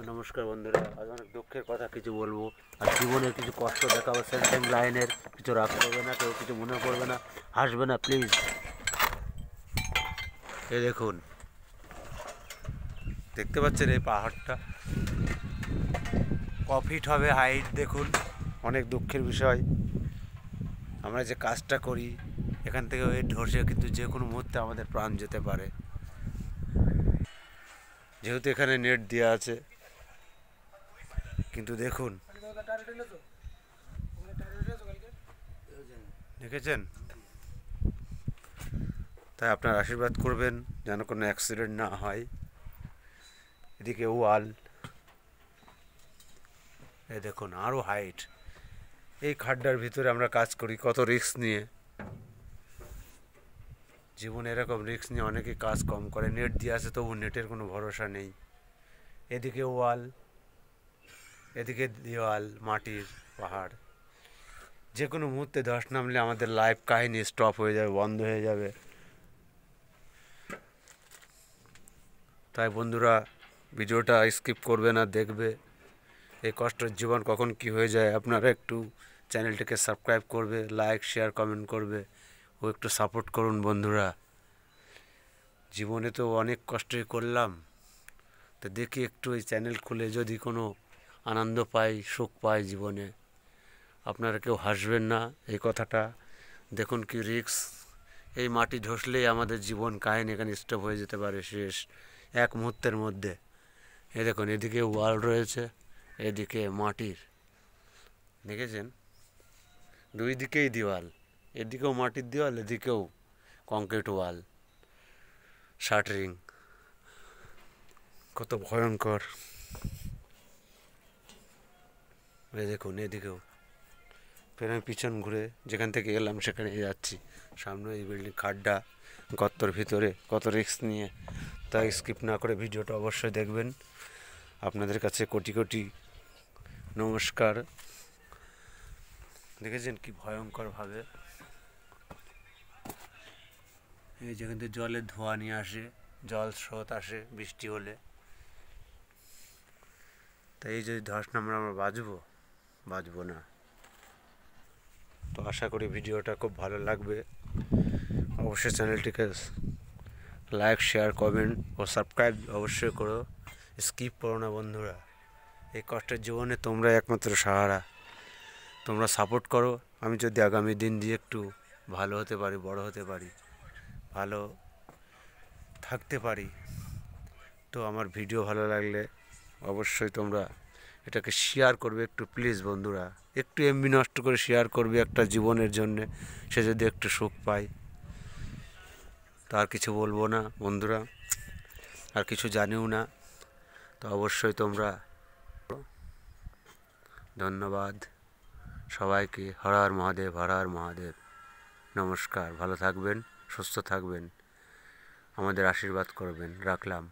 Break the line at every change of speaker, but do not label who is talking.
তো নমস্কার বন্ধুরা, আজ অনেক দুঃখের কথা কিছু বলবো। আর জীবনের কিছু কষ্ট দেখাবো। সেন্টারিং লাইনের কিছু রাগ করবে না, কেউ কিছু মনে করবে না, হাসবে না প্লিজ। এই দেখুন, দেখতে পাচ্ছেন এই পাহাড়টা কফিট হবে হাইট। দেখুন, অনেক দুঃখের বিষয়। আমরা যে কাজটা করি এখান থেকে ওই ধসে কিন্তু যে কোনো মুহূর্তে আমাদের প্রাণ যেতে পারে। যেহেতু এখানে নেট দেওয়া আছে, কিন্তু দেখুন, দেখেছেন? তাই আপনার আশীর্বাদ করবেন যেন কোনো অ্যাক্সিডেন্ট না হয়। এদিকে ওয়াল, এ দেখুন আরও হাইট। এই খাড্ডার ভিতরে আমরা কাজ করি কত রিস্ক নিয়ে। জীবনে এরকম রিস্ক নিয়ে অনেকে কাজ কম করে। নেট দিয়ে আছে, তবু নেটের কোনো ভরসা নেই। এদিকে ওয়াল, এদিকে দেওয়াল, মাটির পাহাড়। যে কোনো মুহূর্তে ধস নামলে আমাদের লাইফ কাহিনী স্টপ হয়ে যাবে, বন্ধ হয়ে যাবে। তাই বন্ধুরা, ভিডিওটা স্কিপ করবে না, দেখবে। এই কষ্টের জীবন কখন কি হয়ে যায়। আপনারা একটু চ্যানেলটিকে সাবস্ক্রাইব করবে, লাইক শেয়ার কমেন্ট করবে ও একটু সাপোর্ট করুন বন্ধুরা। জীবনে তো অনেক কষ্টই করলাম, তো দেখি একটু এই চ্যানেল খুলে যদি কোনো আনন্দ পাই, সুখ পাই জীবনে। আপনারা কেউ হাসবেন না এই কথাটা। দেখুন কি রিস্ক। এই মাটি ধসলেই আমাদের জীবন কাহিনী এখানে স্টপ হয়ে যেতে পারে, শেষ এক মুহূর্তের মধ্যে। এই দেখুন, এদিকে ওয়াল রয়েছে, এদিকে মাটির, দেখেছেন? দুই দিকেই দেওয়াল, এদিকেও মাটির দেওয়াল, এদিকেও কংক্রিট ওয়াল, শাটারিং। কত ভয়ঙ্কর। এই দেখুন, এদিকেও। ফের আমি পিছন ঘুরে যেখান থেকে এলাম সেখানে যাচ্ছি। সামনে এই বিল্ডিং, খাড্ডা, গর্তর ভিতরে, কত রিস্ক নিয়ে। তাই স্কিপ না করে ভিডিওটা অবশ্যই দেখবেন। আপনাদের কাছে কোটি কোটি নমস্কার। দেখেছেন কি ভয়ঙ্করভাবে। এই যেখান থেকে জলের ধোঁয়া নিয়ে আসে, জল স্রোত আসে বৃষ্টি হলে। তাই এই যদি ধস নামলে আমরা বাঁচবো না। তো আশা করি ভিডিওটা খুব ভালো লাগবে। অবশ্যই চ্যানেলটিকে লাইক শেয়ার কমেন্ট ও সাবস্ক্রাইব অবশ্যই করো। স্কিপ করো না বন্ধুরা। এই কষ্টের জীবনে তোমরা একমাত্র সাহারা। তোমরা সাপোর্ট করো। আমি যদি আগামী দিন দিয়ে একটু ভালো হতে পারি, বড় হতে পারি, ভালো থাকতে পারি, তো আমার ভিডিও ভালো লাগলে অবশ্যই তোমরা এটাকে শেয়ার করবে একটু প্লিজ বন্ধুরা। একটু এমবি নষ্ট করে শেয়ার করবে একটা জীবনের জন্যে, সে যদি একটু সুখ পায়। তার কিছু বলবো না বন্ধুরা, আর কিছু জানিও না। তো অবশ্যই তোমরা। ধন্যবাদ সবাইকে। হর হর মহাদেব, হর হর মহাদেব। নমস্কার, ভালো থাকবেন, সুস্থ থাকবেন, আমাদের আশীর্বাদ করবেন। রাখলাম।